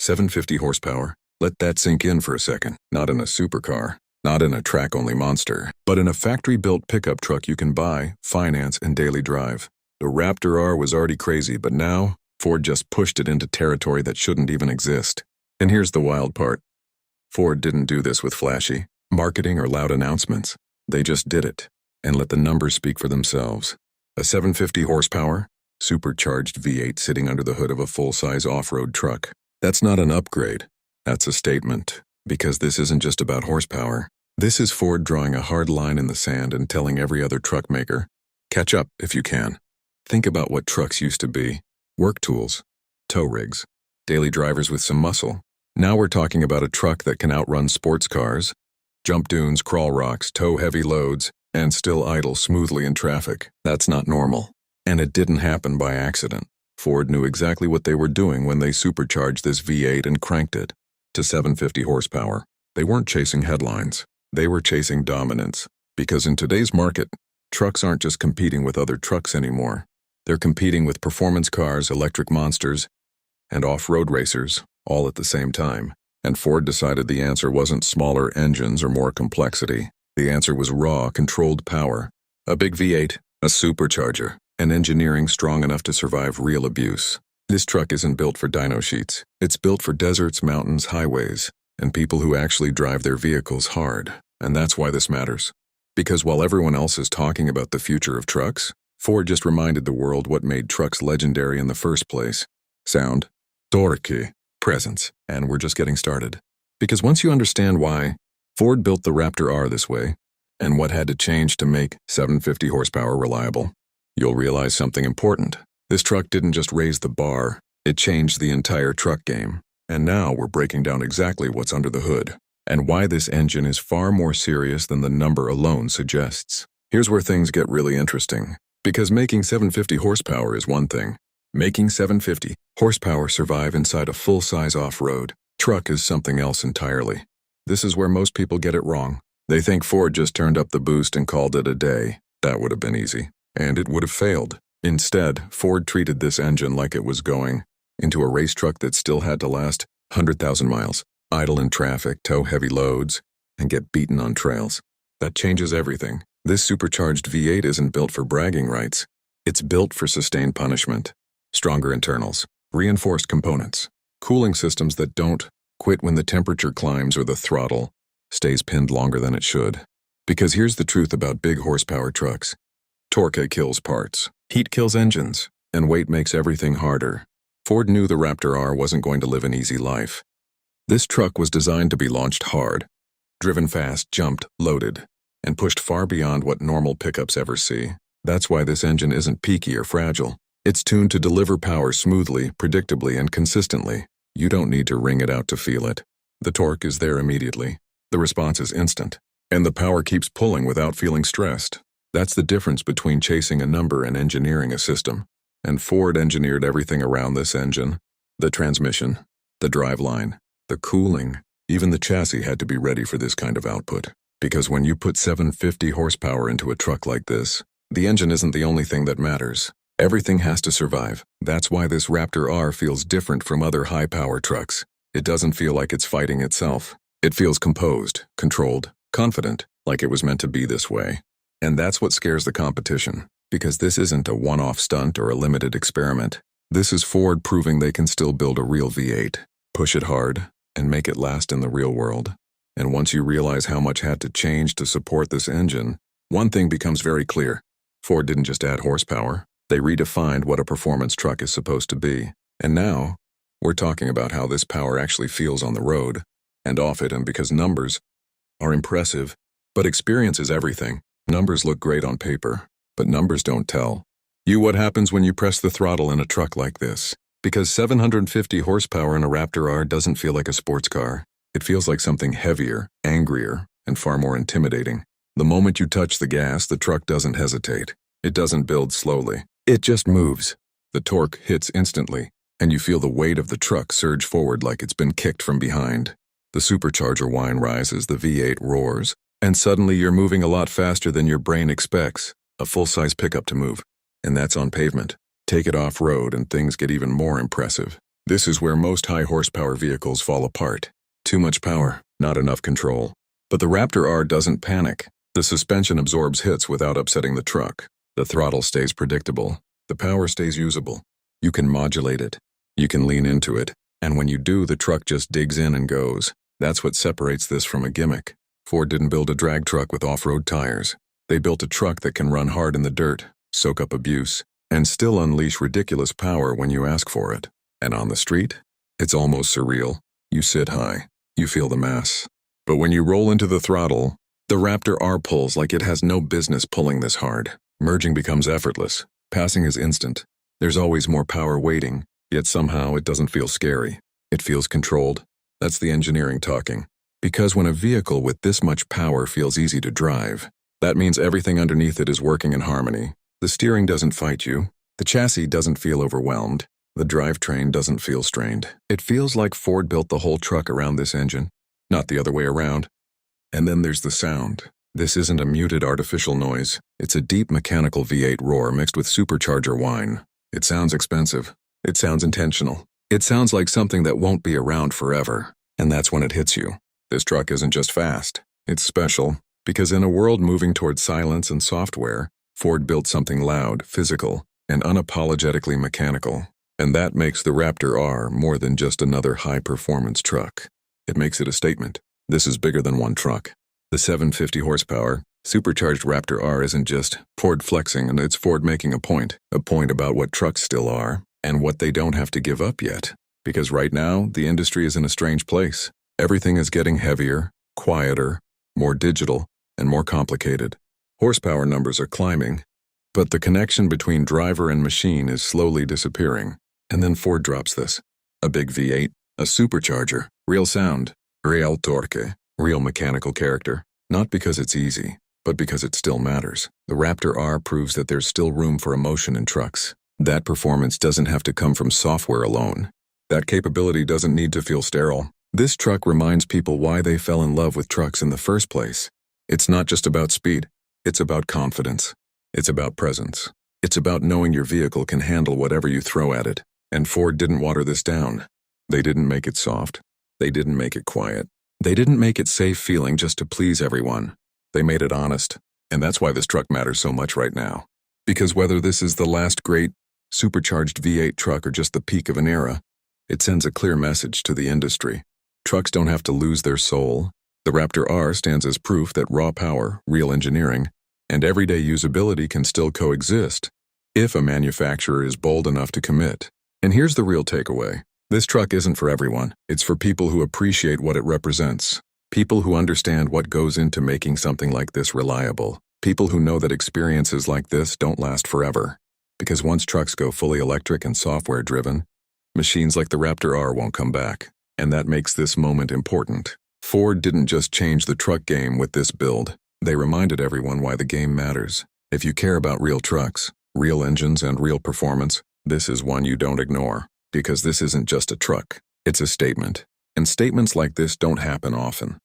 750 horsepower. Let that sink in for a second. Not in a supercar, not in a track-only monster, but in a factory-built pickup truck you can buy, finance, and daily drive. The Raptor R was already crazy, but now, Ford just pushed it into territory that shouldn't even exist. And here's the wild part. Ford didn't do this with flashy marketing or loud announcements. They just did it, and let the numbers speak for themselves. A 750 horsepower, supercharged V8 sitting under the hood of a full-size off-road truck. That's not an upgrade. That's a statement, because this isn't just about horsepower. This is Ford drawing a hard line in the sand and telling every other truck maker, catch up if you can. Think about what trucks used to be. Work tools, tow rigs, daily drivers with some muscle. Now we're talking about a truck that can outrun sports cars, jump dunes, crawl rocks, tow heavy loads, and still idle smoothly in traffic. That's not normal. And it didn't happen by accident. Ford knew exactly what they were doing when they supercharged this V8 and cranked it to 750 horsepower. They weren't chasing headlines. They were chasing dominance. Because in today's market, trucks aren't just competing with other trucks anymore. They're competing with performance cars, electric monsters, and off-road racers, all at the same time. And Ford decided the answer wasn't smaller engines or more complexity. The answer was raw, controlled power. A big V8, a supercharger, and engineering strong enough to survive real abuse. This truck isn't built for dyno sheets. It's built for deserts, mountains, highways, and people who actually drive their vehicles hard. And that's why this matters. Because while everyone else is talking about the future of trucks, Ford just reminded the world what made trucks legendary in the first place. Sound, torque, presence, and we're just getting started. Because once you understand why Ford built the Raptor R this way, and what had to change to make 750 horsepower reliable, you'll realize something important. This truck didn't just raise the bar, it changed the entire truck game. And now we're breaking down exactly what's under the hood, and why this engine is far more serious than the number alone suggests. Here's where things get really interesting. Because making 750 horsepower is one thing. Making 750 horsepower survive inside a full-size off-road truck is something else entirely. This is where most people get it wrong. They think Ford just turned up the boost and called it a day. That would have been easy. And it would have failed. Instead, Ford treated this engine like it was going into a race truck that still had to last 100,000 miles, idle in traffic, tow heavy loads, and get beaten on trails. That changes everything. This supercharged V8 isn't built for bragging rights. It's built for sustained punishment. Stronger internals, reinforced components, cooling systems that don't quit when the temperature climbs or the throttle stays pinned longer than it should. Because here's the truth about big horsepower trucks. Torque kills parts, heat kills engines, and weight makes everything harder. Ford knew the Raptor R wasn't going to live an easy life. This truck was designed to be launched hard, driven fast, jumped, loaded, and pushed far beyond what normal pickups ever see. That's why this engine isn't peaky or fragile. It's tuned to deliver power smoothly, predictably, and consistently. You don't need to wring it out to feel it. The torque is there immediately. The response is instant. And the power keeps pulling without feeling stressed. That's the difference between chasing a number and engineering a system. And Ford engineered everything around this engine. The transmission, the driveline, the cooling, even the chassis had to be ready for this kind of output. Because when you put 750 horsepower into a truck like this, the engine isn't the only thing that matters. Everything has to survive. That's why this Raptor R feels different from other high-power trucks. It doesn't feel like it's fighting itself. It feels composed, controlled, confident, like it was meant to be this way. And that's what scares the competition. Because this isn't a one-off stunt or a limited experiment. This is Ford proving they can still build a real V8, push it hard, and make it last in the real world. And once you realize how much had to change to support this engine, one thing becomes very clear. Ford didn't just add horsepower. They redefined what a performance truck is supposed to be. And now, we're talking about how this power actually feels on the road, and off it, and because numbers are impressive, but experience is everything. Numbers look great on paper, but numbers don't tell you what happens when you press the throttle in a truck like this. Because 750 horsepower in a Raptor R doesn't feel like a sports car. It feels like something heavier, angrier, and far more intimidating. The moment you touch the gas, the truck doesn't hesitate. It doesn't build slowly. It just moves. The torque hits instantly, and you feel the weight of the truck surge forward like it's been kicked from behind. The supercharger whine rises, the V8 roars, and suddenly you're moving a lot faster than your brain expects. A full-size pickup to move. And that's on pavement. Take it off-road and things get even more impressive. This is where most high-horsepower vehicles fall apart. Too much power, not enough control. But the Raptor R doesn't panic. The suspension absorbs hits without upsetting the truck. The throttle stays predictable. The power stays usable. You can modulate it. You can lean into it. And when you do, the truck just digs in and goes. That's what separates this from a gimmick. Ford didn't build a drag truck with off-road tires. They built a truck that can run hard in the dirt, soak up abuse, and still unleash ridiculous power when you ask for it. And on the street, it's almost surreal. You sit high. You feel the mass. But when you roll into the throttle, the Raptor R pulls like it has no business pulling this hard. Merging becomes effortless. Passing is instant. There's always more power waiting, yet somehow it doesn't feel scary. It feels controlled. That's the engineering talking. Because when a vehicle with this much power feels easy to drive, that means everything underneath it is working in harmony. The steering doesn't fight you. The chassis doesn't feel overwhelmed. The drivetrain doesn't feel strained. It feels like Ford built the whole truck around this engine, not the other way around. And then there's the sound. This isn't a muted artificial noise. It's a deep mechanical V8 roar mixed with supercharger whine. It sounds expensive. It sounds intentional. It sounds like something that won't be around forever. And that's when it hits you. This truck isn't just fast. It's special. Because in a world moving towards silence and software, Ford built something loud, physical, and unapologetically mechanical. And that makes the Raptor R more than just another high-performance truck. It makes it a statement. This is bigger than one truck. The 750 horsepower, Supercharged Raptor R isn't just Ford flexing, and it's Ford making a point about what trucks still are, and what they don't have to give up yet. Because right now, the industry is in a strange place. Everything is getting heavier, quieter, more digital, and more complicated. Horsepower numbers are climbing, but the connection between driver and machine is slowly disappearing. And then Ford drops this. A big V8, a supercharger, real sound, real torque, real mechanical character. Not because it's easy, but because it still matters. The Raptor R proves that there's still room for emotion in trucks. That performance doesn't have to come from software alone. That capability doesn't need to feel sterile. This truck reminds people why they fell in love with trucks in the first place. It's not just about speed. It's about confidence. It's about presence. It's about knowing your vehicle can handle whatever you throw at it. And Ford didn't water this down. They didn't make it soft. They didn't make it quiet. They didn't make it safe feeling just to please everyone. They made it honest. And that's why this truck matters so much right now. Because whether this is the last great supercharged V8 truck or just the peak of an era, it sends a clear message to the industry. Trucks don't have to lose their soul. The Raptor R stands as proof that raw power, real engineering, and everyday usability can still coexist if a manufacturer is bold enough to commit. And here's the real takeaway. This truck isn't for everyone. It's for people who appreciate what it represents. People who understand what goes into making something like this reliable. People who know that experiences like this don't last forever. Because once trucks go fully electric and software-driven, machines like the Raptor R won't come back. And that makes this moment important. Ford didn't just change the truck game with this build. They reminded everyone why the game matters. If you care about real trucks, real engines, and real performance, this is one you don't ignore. Because this isn't just a truck. It's a statement. And statements like this don't happen often.